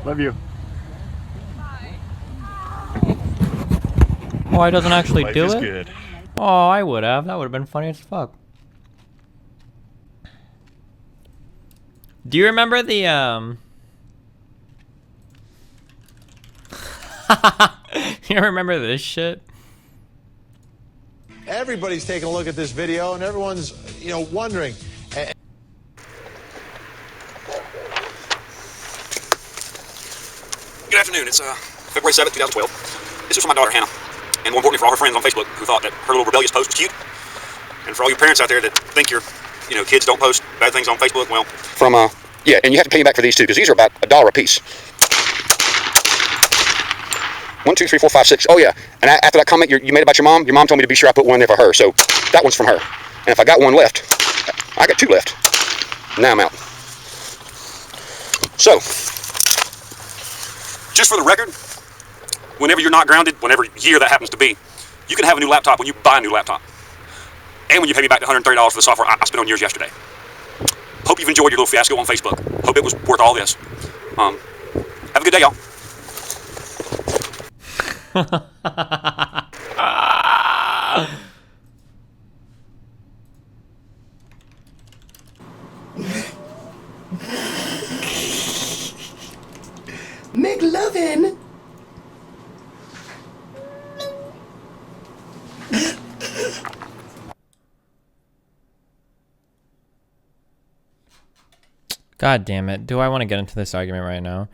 Love you. Oh, I doesn't actually Life do is it? good. Oh, I would have. That would have been funny as fuck. Do you remember the, you remember this shit? Everybody's taking a look at this video, and everyone's, wondering. Good afternoon. It's February 7th, 2012. This is for my daughter, Hannah. And more importantly, for all her friends on Facebook who thought that her little rebellious post was cute. And for all you parents out there that think your, kids don't post bad things on Facebook, well... Yeah, and you have to pay me back for these too, because these are about $1 a piece. 1, 2, 3, 4, 5, 6. Oh yeah, and after that comment you made about your mom told me to be sure I put one there for her, so that one's from her. And if I got one left, I got 2 left. Now I'm out. So, Just for the record, whenever you're not grounded, whenever year that happens to be, you can have a new laptop when you buy a new laptop. And when you pay me back the $130 for the software I spent on yours yesterday. Hope you've enjoyed your little fiasco on Facebook. Hope it was worth all this. Have a good day, y'all. McLovin. God damn it. Do I want to get into this argument right now?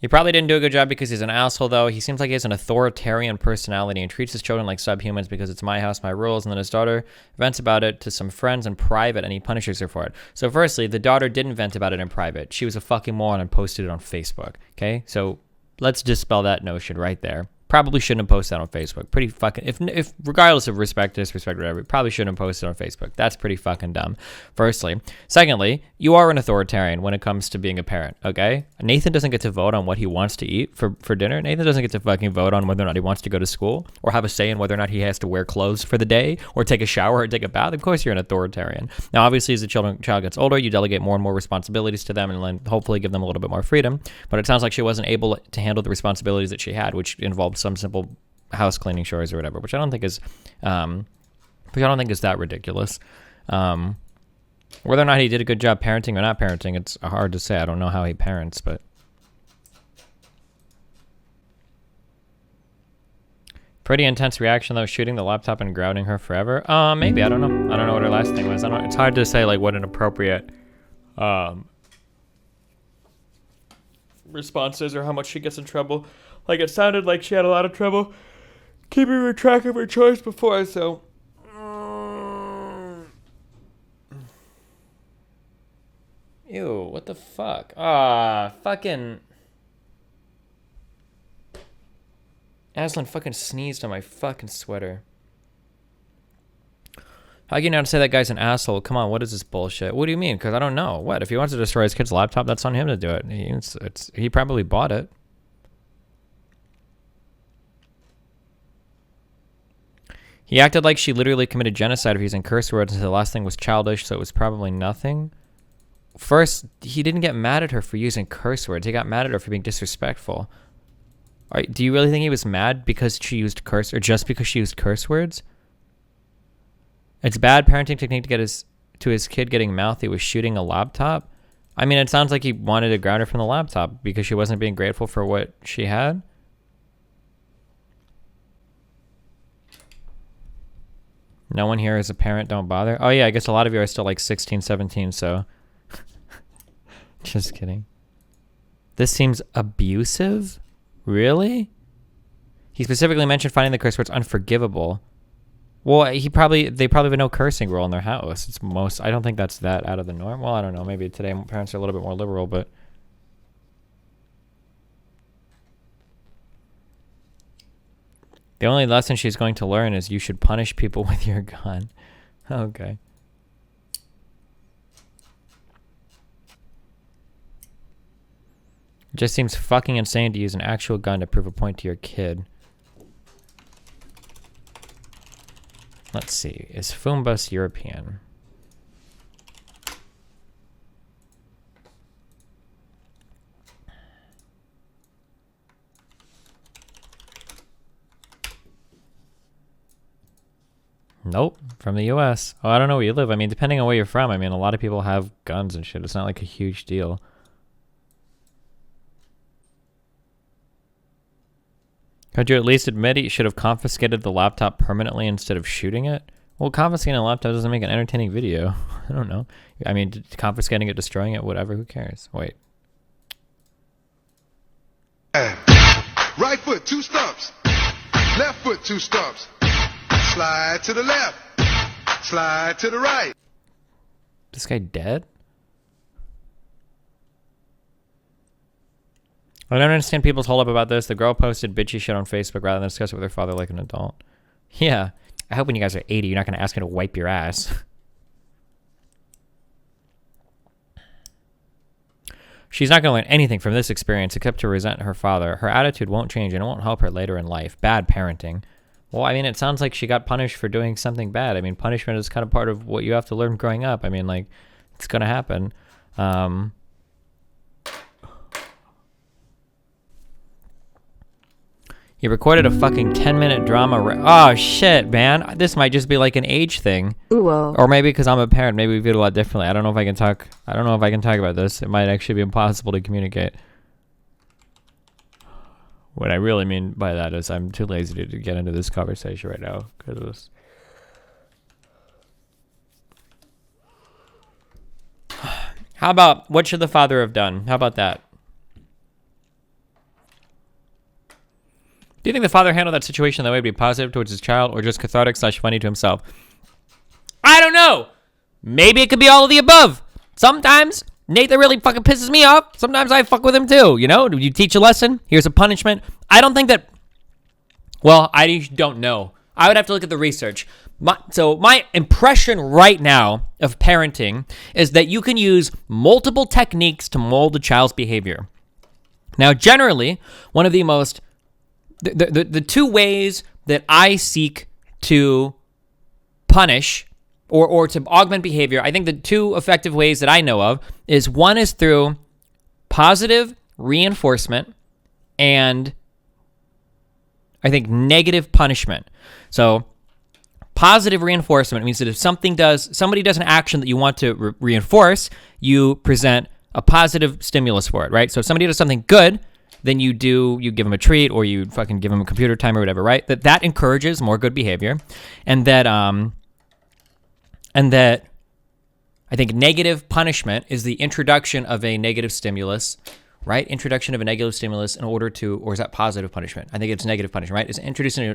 He probably didn't do a good job because he's an asshole, though. He seems like he has an authoritarian personality and treats his children like subhumans because it's my house, my rules, and then his daughter vents about it to some friends in private, and he punishes her for it. So firstly, the daughter didn't vent about it in private. She was a fucking moron and posted it on Facebook, okay? So let's dispel that notion right there. Probably shouldn't have posted that on Facebook. Pretty fucking, if regardless of respect, disrespect, whatever, probably shouldn't have posted on Facebook. That's pretty fucking dumb, firstly. Secondly, you are an authoritarian when it comes to being a parent, okay? Nathan doesn't get to vote on what he wants to eat for dinner. Nathan doesn't get to fucking vote on whether or not he wants to go to school or have a say in whether or not he has to wear clothes for the day or take a shower or take a bath. Of course you're an authoritarian. Now, obviously, as the child gets older, you delegate more and more responsibilities to them and then hopefully give them a little bit more freedom. But it sounds like she wasn't able to handle the responsibilities that she had, which involved some simple house cleaning chores or whatever, which I don't think is that ridiculous. Whether or not he did a good job parenting or not parenting, it's hard to say. I don't know how he parents, but pretty intense reaction though, shooting the laptop and grounding her forever. Maybe, I don't know. I don't know what her last thing was. It's hard to say like what an appropriate response is or how much she gets in trouble. Like, it sounded like she had a lot of trouble keeping track of her chores before, so... Ew, what the fuck? Fucking... Aslan fucking sneezed on my fucking sweater. How can you not say that guy's an asshole? Come on, what is this bullshit? What do you mean? Because I don't know. What? If he wants to destroy his kid's laptop, that's on him to do it. He probably bought it. He acted like she literally committed genocide if using curse words until the last thing was childish, so it was probably nothing. First, he didn't get mad at her for using curse words. He got mad at her for being disrespectful. All right, do you really think he was mad because she used curse, or just because she used curse words? It's bad parenting technique to get his kid getting mouthy with shooting a laptop. I mean, it sounds like he wanted to ground her from the laptop because she wasn't being grateful for what she had. No one here is a parent, don't bother. Oh yeah, I guess a lot of you are still like 16, 17, so... Just kidding. This seems abusive? Really? He specifically mentioned finding the curse words unforgivable. Well, they probably have no cursing rule in their house. I don't think that's that out of the norm. Well, I don't know. Maybe today parents are a little bit more liberal, but... The only lesson she's going to learn is you should punish people with your gun. Okay. It just seems fucking insane to use an actual gun to prove a point to your kid. Let's see. Is Foombus European? Nope, from the U.S. Oh, I don't know where you live. I mean, depending on where you're from, I mean, a lot of people have guns and shit. It's not like a huge deal. Could you at least admit you should have confiscated the laptop permanently instead of shooting it? Well, confiscating a laptop doesn't make an entertaining video. I don't know. I mean, confiscating it, destroying it, whatever, who cares? Wait. Right foot, 2 stumps. Left foot, 2 stumps. Slide to the left. Slide to the right. This guy dead? I don't understand people's hold up about this. The girl posted bitchy shit on Facebook rather than discuss it with her father like an adult. Yeah. I hope when you guys are 80, you're not going to ask her to wipe your ass. She's not going to learn anything from this experience except to resent her father. Her attitude won't change and it won't help her later in life. Bad parenting. Well, I mean, it sounds like she got punished for doing something bad. I mean, punishment is kind of part of what you have to learn growing up. I mean, like, it's going to happen. He recorded a fucking 10-minute drama. Oh, shit, man. This might just be like an age thing. Ooh. Or maybe because I'm a parent, maybe we view it a lot differently. I don't know if I can talk about this. It might actually be impossible to communicate. What I really mean by that is I'm too lazy to get into this conversation right now. Because how about, what should the father have done? How about that? Do you think the father handled that situation that way to be positive towards his child or just cathartic / funny to himself? I don't know. Maybe it could be all of the above. Sometimes Nathan really fucking pisses me off. Sometimes I fuck with him too. You know, you teach a lesson. Here's a punishment. I don't think that, well, I don't know. I would have to look at the research. So my impression right now of parenting is that you can use multiple techniques to mold a child's behavior. Now, generally, one of the most The 2 ways that I seek to punish or to augment behavior, I think the 2 effective ways that I know of is one is through positive reinforcement and I think negative punishment. So positive reinforcement means that if somebody does an action that you want to reinforce, you present a positive stimulus for it, right? So if somebody does something good, then you give them a treat or you fucking give them a computer time or whatever, right? That encourages more good behavior. And that I think negative punishment is the introduction of a negative stimulus, right? Introduction of a negative stimulus in order to, or is that positive punishment? I think it's negative punishment, right? It's the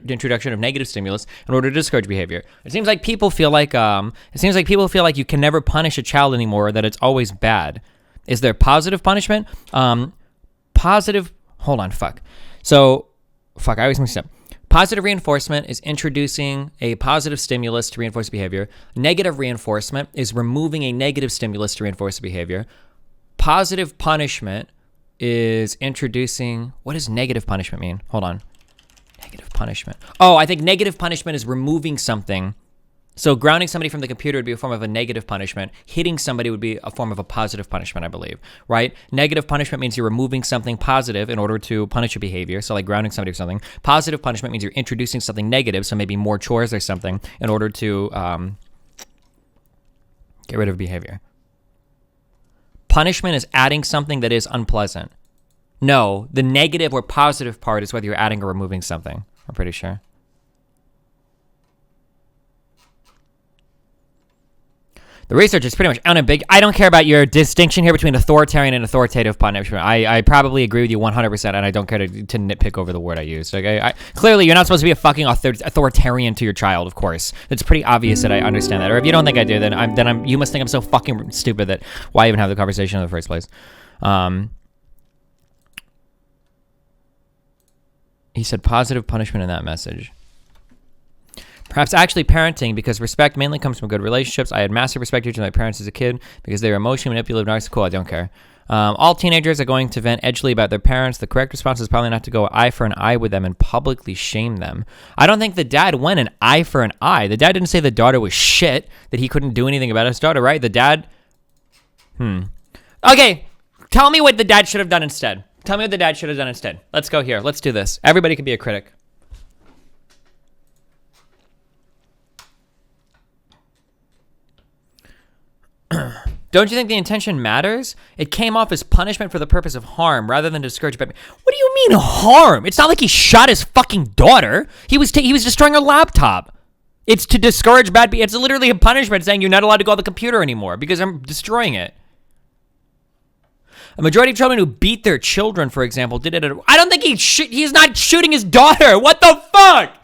introduction of negative stimulus in order to discourage behavior. It seems like people feel like you can never punish a child anymore, that it's always bad. Is there positive punishment? I always mix it up. Positive reinforcement is introducing a positive stimulus to reinforce behavior. Negative reinforcement is removing a negative stimulus to reinforce behavior. Positive punishment is introducing, what does negative punishment mean? Hold on. Negative punishment. Oh, I think negative punishment is removing something. So grounding somebody from the computer would be a form of a negative punishment. Hitting somebody would be a form of a positive punishment, I believe, right? Negative punishment means you're removing something positive in order to punish a behavior. So like grounding somebody or something. Positive punishment means you're introducing something negative, so maybe more chores or something, in order to get rid of behavior. Punishment is adding something that is unpleasant. No, the negative or positive part is whether you're adding or removing something, I'm pretty sure. The research is pretty much unambiguous. I don't care about your distinction here between authoritarian and authoritative punishment. I probably agree with you 100%, and I don't care to nitpick over the word I used. Okay, clearly, you're not supposed to be a fucking authoritarian to your child, of course. It's pretty obvious that I understand that. Or if you don't think I do, then you must think I'm so fucking stupid that why even have the conversation in the first place? He said positive punishment in that message. Perhaps actually parenting, because respect mainly comes from good relationships. I had massive respect to my parents as a kid because they were emotionally manipulative, narcissistic. Cool, I don't care. All teenagers are going to vent edgily about their parents. The correct response is probably not to go eye for an eye with them and publicly shame them. I don't think the dad went an eye for an eye. The dad didn't say the daughter was shit, that he couldn't do anything about his daughter, right? The dad... Okay, tell me what the dad should have done instead. Tell me what the dad should have done instead. Let's go here. Let's do this. Everybody can be a critic. Don't you think the intention matters? It came off as punishment for the purpose of harm rather than discourage. What do you mean harm? It's not like he shot his fucking daughter. He was destroying her laptop. It's to discourage bad behavior. It's literally a punishment saying you're not allowed to go on the computer anymore because I'm destroying it. A majority of children who beat their children, for example, did it I don't think he's not shooting his daughter. What the fuck?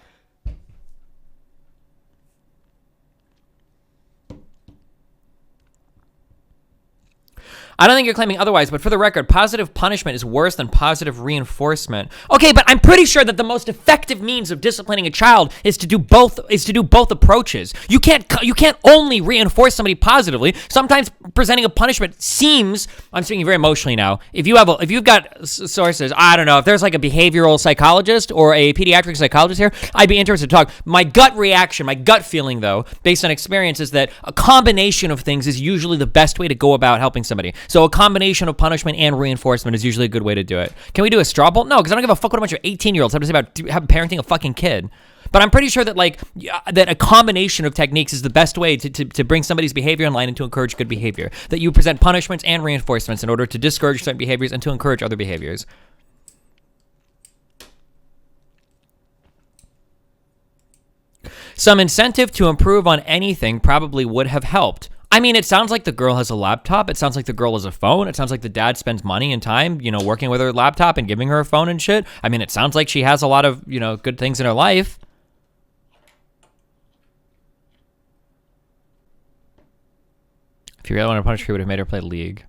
I don't think you're claiming otherwise, but for the record, positive punishment is worse than positive reinforcement. Okay, but I'm pretty sure that the most effective means of disciplining a child is to do both approaches. You can't only reinforce somebody positively. Sometimes presenting a punishment seems, I'm speaking very emotionally now. If you've got sources, I don't know, if there's like a behavioral psychologist or a pediatric psychologist here, I'd be interested to talk. My gut reaction, my gut feeling though, based on experience, is that a combination of things is usually the best way to go about helping somebody. So a combination of punishment and reinforcement is usually a good way to do it. Can we do a straw poll? No, because I don't give a fuck what a bunch of 18-year-olds have to say about parenting a fucking kid. But I'm pretty sure that that a combination of techniques is the best way to bring somebody's behavior in line and to encourage good behavior. That you present punishments and reinforcements in order to discourage certain behaviors and to encourage other behaviors. Some incentive to improve on anything probably would have helped. I mean, it sounds like the girl has a laptop. It sounds like the girl has a phone. It sounds like the dad spends money and time, working with her laptop and giving her a phone and shit. I mean, it sounds like she has a lot of, good things in her life. If you really want to punish her, you would have made her play League.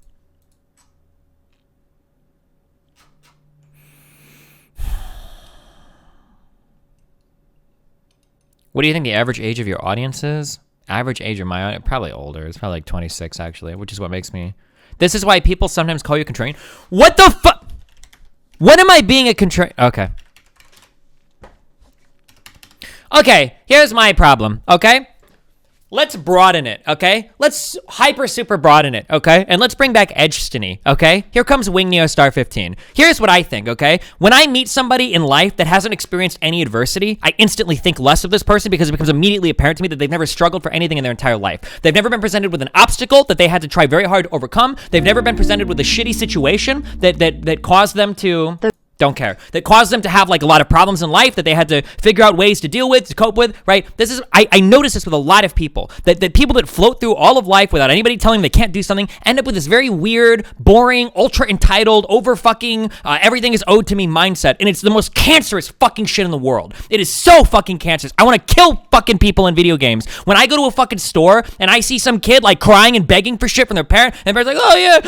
What do you think the average age of your audience is? Average age of my audience, probably older. It's probably like 26 actually, which is what makes me. This is why people sometimes call you contrarian. What the fuck? When am I being a contrarian? Okay, here's my problem, okay? Let's broaden it, okay? Let's hyper super broaden it, okay? And let's bring back Edgestony, okay? Here comes Wing Neo Star 15. Here's what I think, okay? When I meet somebody in life that hasn't experienced any adversity, I instantly think less of this person because it becomes immediately apparent to me that they've never struggled for anything in their entire life. They've never been presented with an obstacle that they had to try very hard to overcome. They've never been presented with a shitty situation that caused them to... Don't care. That caused them to have a lot of problems in life that they had to figure out ways to deal with, to cope with, right? This is, I notice this with a lot of people, that people that float through all of life without anybody telling them they can't do something end up with this very weird, boring, ultra entitled, over fucking, everything is owed to me mindset. And it's the most cancerous fucking shit in the world. It is so fucking cancerous. I want to kill fucking people in video games. When I go to a fucking store and I see some kid crying and begging for shit from their parent, and the parent's like, oh yeah,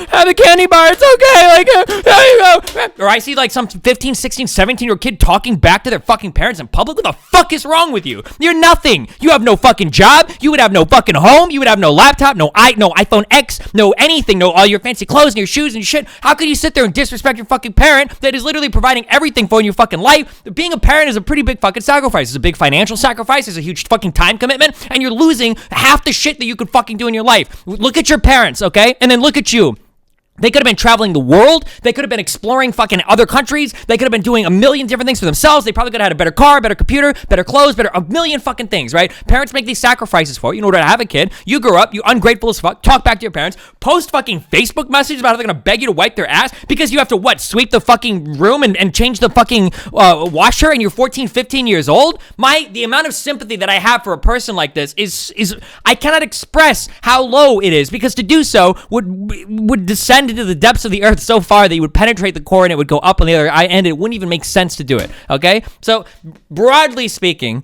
have the candy bar, it's okay, there you go. Or I see some 15, 16, 17-year-old kid talking back to their fucking parents in public. What the fuck is wrong with you? You're nothing. You have no fucking job. You would have no fucking home. You would have no laptop, no iPhone X, no anything, no all your fancy clothes and your shoes and shit. How could you sit there and disrespect your fucking parent that is literally providing everything for you in your fucking life? Being a parent is a pretty big fucking sacrifice. It's a big financial sacrifice. It's a huge fucking time commitment, and you're losing half the shit that you could fucking do in your life. Look at your parents, okay? And then look at you. They could have been traveling the world. They could have been exploring fucking other countries. They could have been doing a million different things for themselves. They probably could have had a better car, better computer, better clothes, a million fucking things, right? Parents make these sacrifices for you in order to have a kid. You grow up, you ungrateful as fuck, talk back to your parents, post fucking Facebook messages about how they're gonna beg you to wipe their ass because you have to, sweep the fucking room and change the fucking washer and you're 14, 15 years old? The amount of sympathy that I have for a person like this is I cannot express how low it is, because to do so would descend into the depths of the earth so far that you would penetrate the core and it would go up on the other end. It wouldn't even make sense to do it, okay? So, broadly speaking,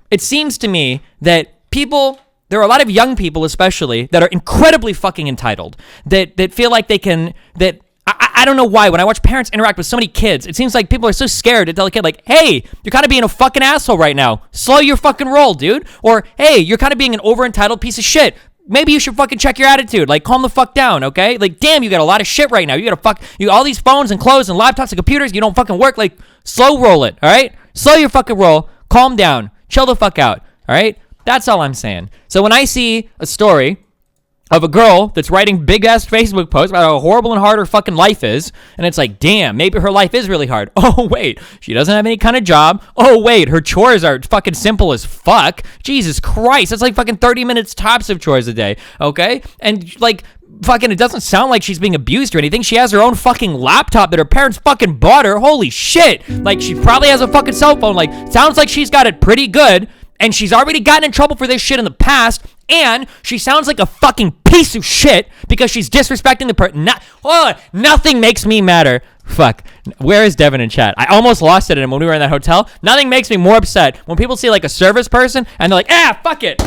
it seems to me that there are a lot of young people especially that are incredibly fucking entitled, that feel like they can, I don't know why. When I watch parents interact with so many kids, it seems like people are so scared to tell a kid, hey, you're kind of being a fucking asshole right now. Slow your fucking roll, dude. Or, hey, you're kind of being an over-entitled piece of shit. Maybe you should fucking check your attitude. Calm the fuck down, okay? Damn, you got a lot of shit right now. You got all these phones and clothes and laptops and computers. You don't fucking work. Slow roll it, all right? Slow your fucking roll. Calm down. Chill the fuck out, all right? That's all I'm saying. So when I see a story of a girl that's writing big-ass Facebook posts about how horrible and hard her fucking life is, and it's like, damn, maybe her life is really hard. Oh, wait, she doesn't have any kind of job. Oh, wait, her chores are fucking simple as fuck. Jesus Christ, that's like fucking 30 minutes tops of chores a day, okay? And, like, fucking, it doesn't sound like she's being abused or anything. She has her own fucking laptop that her parents fucking bought her. Holy shit. Like, she probably has a fucking cell phone. Like, sounds like she's got it pretty good, and she's already gotten in trouble for this shit in the past, and she sounds like a fucking piece of shit because she's disrespecting the person. Nothing makes me madder. Fuck. Where is Devin in chat? I almost lost it in him when we were in that hotel. Nothing makes me more upset when people see like a service person and they're like, fuck it.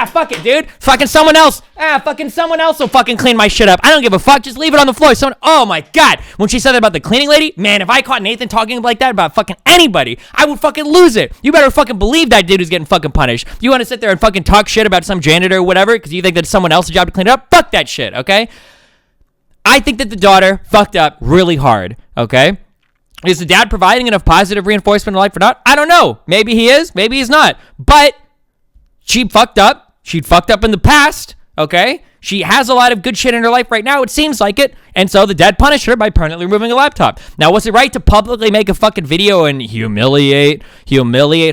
Fuck it, dude. Fucking someone else. Fucking someone else will fucking clean my shit up. I don't give a fuck. Just leave it on the floor. Oh my God. When she said that about the cleaning lady, man, if I caught Nathan talking like that about fucking anybody, I would fucking lose it. You better fucking believe that dude is getting fucking punished. You want to sit there and fucking talk shit about some janitor or whatever because you think that's someone else's job to clean it up? Fuck that shit, okay? I think that the daughter fucked up really hard, okay? Is the dad providing enough positive reinforcement in life or not? I don't know. Maybe he is. Maybe he's not. But she fucked up. She fucked up in the past, okay? She has a lot of good shit in her life right now. It seems like it. And so the dad punished her by permanently removing a laptop. Now, was it right to publicly make a fucking video and humiliate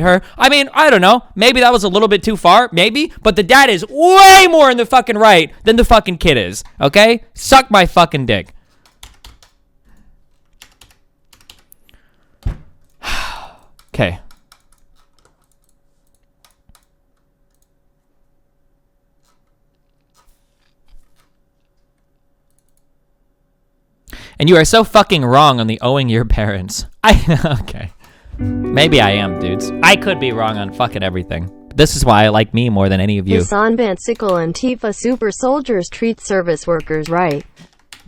her? I mean, I don't know. Maybe that was a little bit too far. Maybe. But the dad is way more in the fucking right than the fucking kid is, okay? Suck my fucking dick. Okay. And you are so fucking wrong on the owing your parents. Okay. Maybe I am, dudes. I could be wrong on fucking everything. This is why I like me more than any of you. Hassan Bansicle and Tifa super soldiers treat service workers right.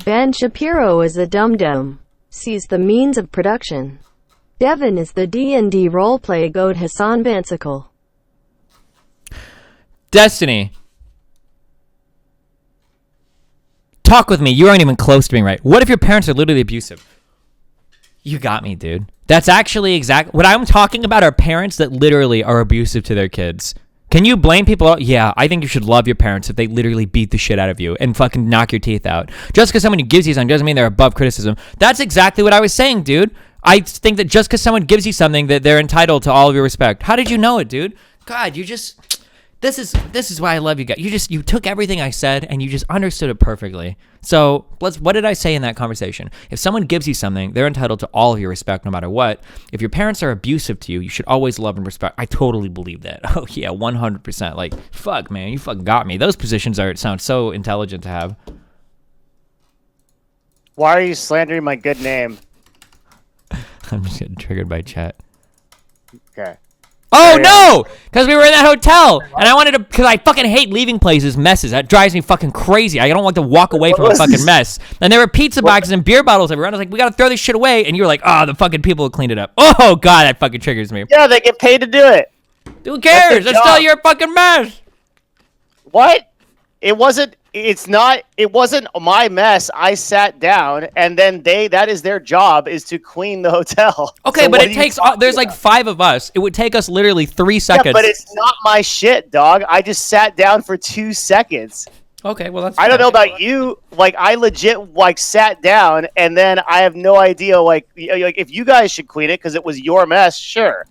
Ben Shapiro is a dum-dum. Sees the means of production. Devin is the D&D roleplay goat Hassan Bansicle. Destiny. Talk with me. You aren't even close to being right. What if your parents are literally abusive? You got me, dude. That's actually exactly what I'm talking about. Are parents that literally are abusive to their kids. Can you blame people? Yeah, I think you should love your parents if they literally beat the shit out of you and fucking knock your teeth out. Just because someone gives you something doesn't mean they're above criticism. That's exactly what I was saying, dude. I think that just because someone gives you something that they're entitled to all of your respect. How did you know it, dude? God, you just... This is why I love you guys. You took everything I said and you just understood it perfectly. So what did I say in that conversation? If someone gives you something, they're entitled to all of your respect no matter what. If your parents are abusive to you, you should always love and respect. I totally believe that. Oh yeah, 100%. Like, fuck man, you fucking got me. Those positions sound so intelligent to have. Why are you slandering my good name? I'm just getting triggered by chat. Okay. Oh no! Because we were in that hotel, and I wanted to. Because I fucking hate leaving places messes. That drives me fucking crazy. I don't like to walk away from a fucking mess. And there were pizza boxes and beer bottles everywhere. I was like, we gotta throw this shit away. And you were like, the fucking people will clean it up. Oh god, that fucking triggers me. Yeah, they get paid to do it. Who cares? It's still your fucking mess. What? It wasn't my mess. I sat down, and then that is their job, is to clean the hotel. Okay, so but it takes, there's like 5 of us. It would take us literally 3 seconds. Yeah, but it's not my shit, dog. I just sat down for 2 seconds. Okay, well that's... I don't know about you. Like, I legit, like, sat down, and then I have no idea, like if you guys should clean it because it was your mess, sure.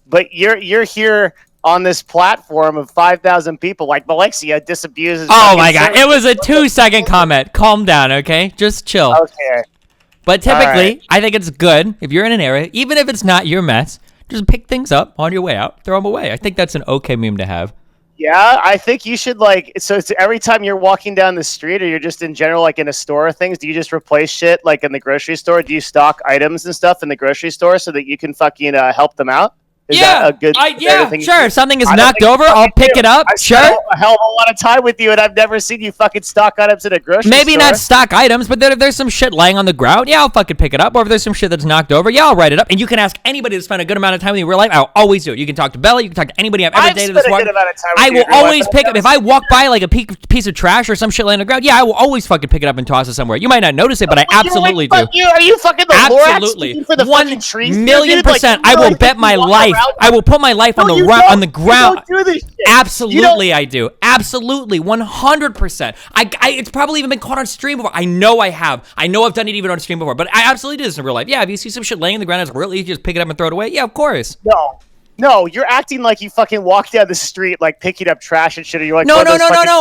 But you're here on this platform of 5,000 people, like Mylixia disabuses. Oh my god, it was a 2-second comment. Calm down, okay? Just chill. Okay. But typically, I think it's good if you're in an area, even if it's not your mess, just pick things up on your way out, throw them away. I think that's an okay meme to have. Yeah, I think you should, like, so it's every time you're walking down the street or you're just in general, like in a store or things, do you just replace shit like in the grocery store? Do you stock items and stuff in the grocery store so that you can fucking help them out? Is that a good sure. If something is knocked over, I'll pick it up. Sure. A hell of a lot of time with you, and I've never seen you fucking stock items in a grocery store. Maybe not stock items, but if there's some shit laying on the ground, yeah, I'll fucking pick it up. Or if there's some shit that's knocked over, yeah, I'll write it up. And you can ask anybody to spend a good amount of time with you in real life. I'll always do it. You can talk to Bella. You can talk to anybody I've ever dated this morning. I will always pick up. If I walk by like a piece of trash or some shit laying on the ground, yeah, I will always fucking pick it up and toss it somewhere. You might not notice it, but I absolutely do. Are you fucking the absolutely for the fucking trees? 1,000,000%. I will bet my life I will put my life on the ground. You don't do this shit. Absolutely, I do. Absolutely, 100%. It's probably even been caught on stream before. I know I have. I know I've done it even on stream before, but I absolutely do this in real life. Yeah, if you see some shit laying on the ground, it's real easy to just pick it up and throw it away. Yeah, of course. No, you're acting like you fucking walk down the street like picking up trash and shit. And you're like, no.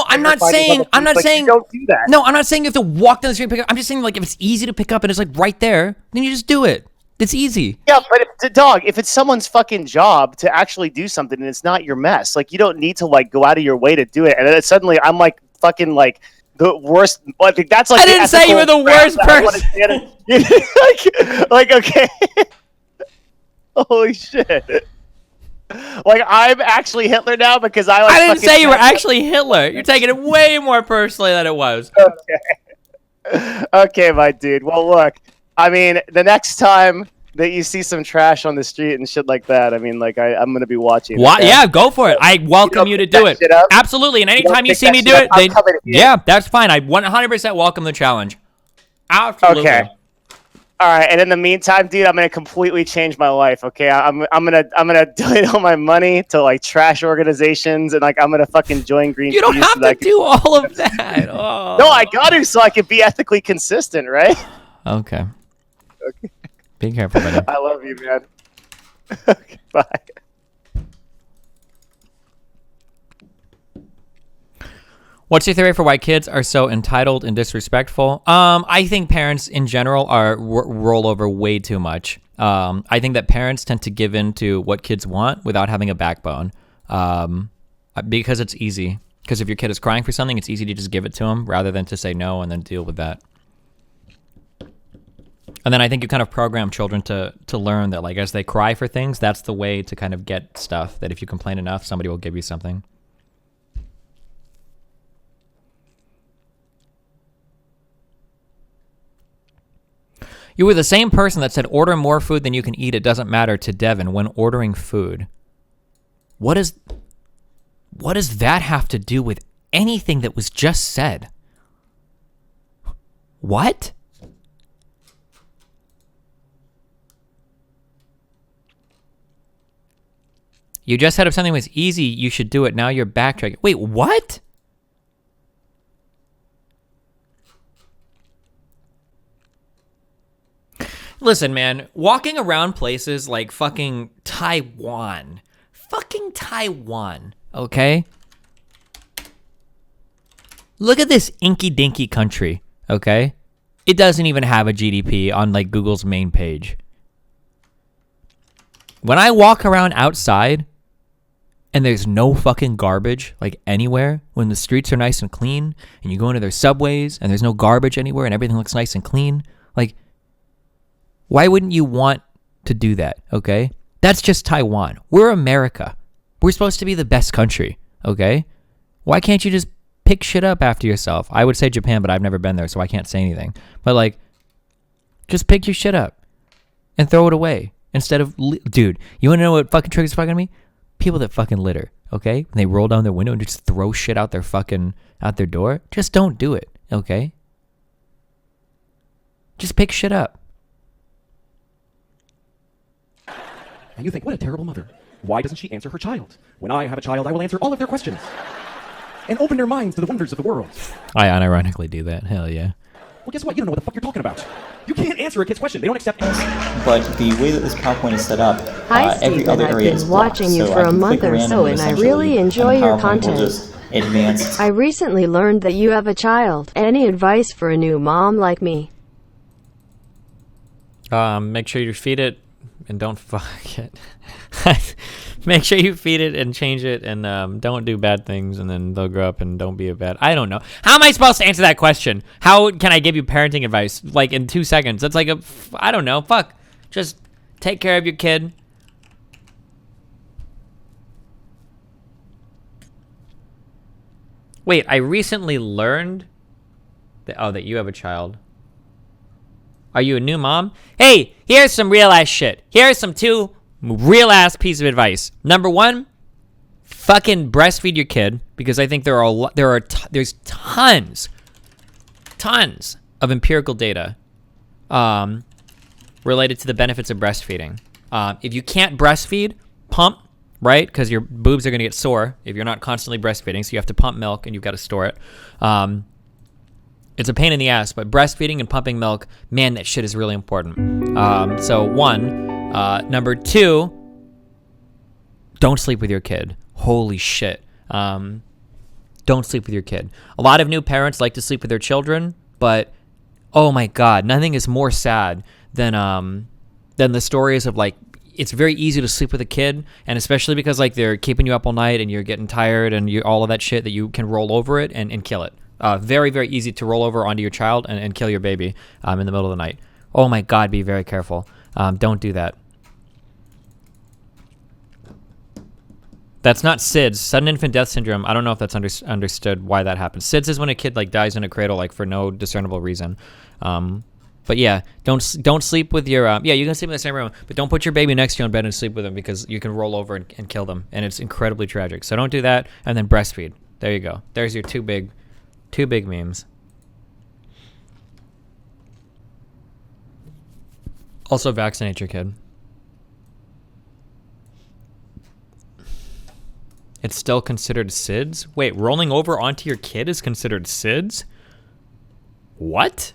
I'm not saying. You don't do that. No, I'm not saying you have to walk down the street and pick it up. I'm just saying like if it's easy to pick up and it's like right there, then you just do it. It's easy. Yeah, but if it's someone's fucking job to actually do something and it's not your mess, like you don't need to like go out of your way to do it. And then suddenly I'm like fucking like the worst. Like that's like I didn't say you were the worst person. like okay. Holy shit. Like I'm actually Hitler now because I didn't say you were actually Hitler. You're taking it way more personally than it was. Okay, my dude. Well, look. I mean, the next time that you see some trash on the street and shit like that, I mean, like I'm gonna be watching. What? Yeah, go for it. I welcome you to do it. Absolutely. And anytime you see me do it, yeah, that's fine. I 100% welcome the challenge. Absolutely. Okay. All right, and in the meantime, dude, I'm gonna completely change my life. Okay, I'm gonna donate all my money to like trash organizations, and like I'm gonna fucking join Greenpeace. You don't have to do all of that. Oh. No, I got to so I can be ethically consistent, right? Okay. Be careful, buddy. I love you, man. Okay, bye. What's your theory for why kids are so entitled and disrespectful? I think parents in general are roll over way too much. I think that parents tend to give in to what kids want without having a backbone, because it's easy. Because if your kid is crying for something, it's easy to just give it to them rather than to say no and then deal with that. And then I think you kind of program children to learn that, like, as they cry for things, that's the way to kind of get stuff. That if you complain enough, somebody will give you something. You were the same person that said order more food than you can eat. It doesn't matter to Devin when ordering food. What does that have to do with anything that was just said? What? You just said if something was easy, you should do it. Now you're backtracking. Wait, what? Listen, man, walking around places like fucking Taiwan, okay? Look at this inky-dinky country, okay? It doesn't even have a GDP on like Google's main page. When I walk around outside and there's no fucking garbage like anywhere, when the streets are nice and clean and you go into their subways and there's no garbage anywhere and everything looks nice and clean, like, why wouldn't you want to do that, okay? That's just Taiwan. We're America. We're supposed to be the best country, okay? Why can't you just pick shit up after yourself? I would say Japan, but I've never been there, so I can't say anything. But, like, just pick your shit up and throw it away instead of... Dude, you want to know what fucking triggers fucking me? People that fucking litter, okay? When they roll down their window and just throw shit out their door, just don't do it, okay? Just pick shit up. And you think, what a terrible mother. Why doesn't she answer her child? When I have a child, I will answer all of their questions. And open their minds to the wonders of the world. I unironically do that. Hell yeah. Well, guess what? You don't know what the fuck you're talking about. You can't answer a kid's question. They don't accept answers. But the way that this PowerPoint is set up, every Stephen, other area is blocked. I've been watching you for a month or so, and I really enjoy your content. I recently learned that you have a child. Any advice for a new mom like me? Make sure you feed it. And don't fuck it. Make sure you feed it and change it and don't do bad things, and then they'll grow up and don't be a bad... I don't know. How am I supposed to answer that question? How can I give you parenting advice, like, in 2 seconds? That's like I don't know. Fuck. Just take care of your kid. Wait, I recently learned that you have a child. Are you a new mom? Hey, here's some real ass shit. Here's some 2 real ass pieces of advice. Number 1, fucking breastfeed your kid, because I think there's tons of empirical data related to the benefits of breastfeeding. If you can't breastfeed, pump, right? Because your boobs are going to get sore if you're not constantly breastfeeding. So you have to pump milk and you've got to store it. It's a pain in the ass, but breastfeeding and pumping milk, man, that shit is really important. So one, number two, don't sleep with your kid. Holy shit. Don't sleep with your kid. A lot of new parents like to sleep with their children, but oh my God, nothing is more sad than the stories of like, it's very easy to sleep with a kid, and especially because like they're keeping you up all night and you're getting tired and all of that shit, that you can roll over it and kill it. Very, very easy to roll over onto your child and kill your baby in the middle of the night. Oh my God, be very careful. Don't do that. That's not SIDS, sudden infant death syndrome. I don't know if that's understood why that happens. SIDS is when a kid like dies in a cradle like for no discernible reason. But yeah, don't sleep with your yeah, you can sleep in the same room, but don't put your baby next to you in bed and sleep with them, because you can roll over and kill them, and it's incredibly tragic. So don't do that, and then breastfeed. There you go. There's your two big memes. Also vaccinate your kid. It's still considered SIDS? Wait, rolling over onto your kid is considered SIDS? What?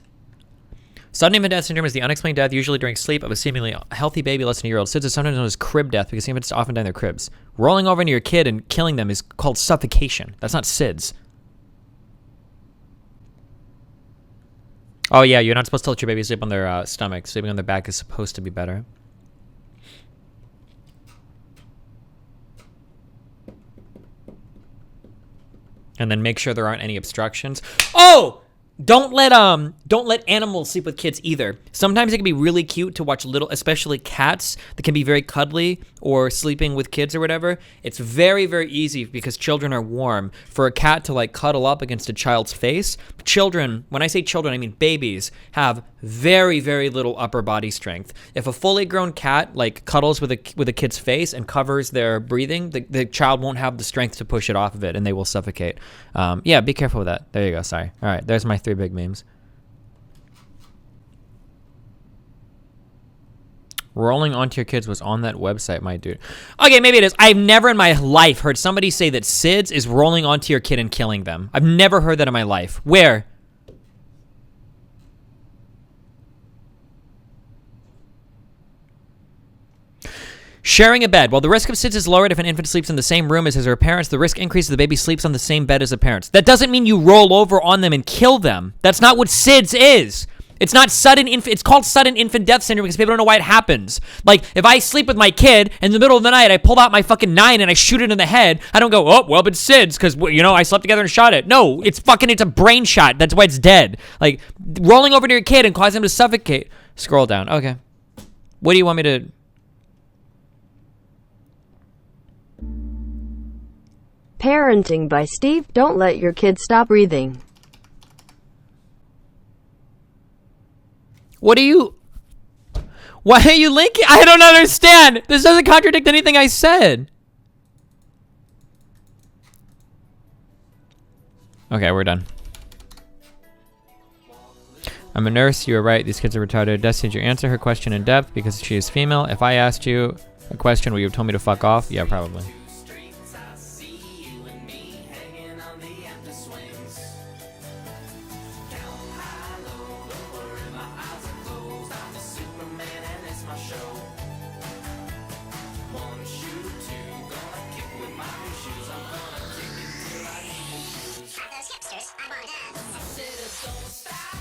Sudden infant death syndrome is the unexplained death, usually during sleep, of a seemingly healthy baby less than a year old. SIDS is sometimes known as crib death because infants often die in their cribs. Rolling over into your kid and killing them is called suffocation. That's not SIDS. Oh yeah, you're not supposed to let your baby sleep on their stomach. Sleeping on their back is supposed to be better. And then make sure there aren't any obstructions. Oh! Don't let animals sleep with kids either. Sometimes it can be really cute to watch little, especially cats that can be very cuddly, or sleeping with kids or whatever. It's very, very easy, because children are warm, for a cat to like cuddle up against a child's face. Children, when I say children, I mean babies, have very, very little upper body strength. If a fully grown cat like cuddles with a kid's face and covers their breathing, the child won't have the strength to push it off of it, and they will suffocate. Yeah, be careful with that. There you go. Sorry. All right, there's my 3 big memes. Rolling onto your kids was on that website, my dude. Okay, maybe it is. I've never in my life heard somebody say that SIDS is rolling onto your kid and killing them. I've never heard that in my life. Where? Sharing a bed. While the risk of SIDS is lowered if an infant sleeps in the same room as his or her parents, the risk increases if the baby sleeps on the same bed as the parents. That doesn't mean you roll over on them and kill them. That's not what SIDS is. It's not it's called sudden infant death syndrome because people don't know why it happens. Like, if I sleep with my kid in the middle of the night, I pulled out my fucking 9 and I shoot it in the head, I don't go, oh, well, it's SIDS because, you know, I slept together and shot it. No, it's a brain shot. That's why it's dead. Like, rolling over to your kid and causing him to suffocate. Scroll down. Okay. What do you want me to... Parenting by Steve. Don't let your kid stop breathing. What are you... Why are you linking? I don't understand. This doesn't contradict anything I said. Okay, we're done. I'm a nurse. You were right. These kids are retarded. Destiny, did you answer her question in depth because she is female? If I asked you a question, would you have told me to fuck off? Yeah, probably. Those hipsters, I'm on dance.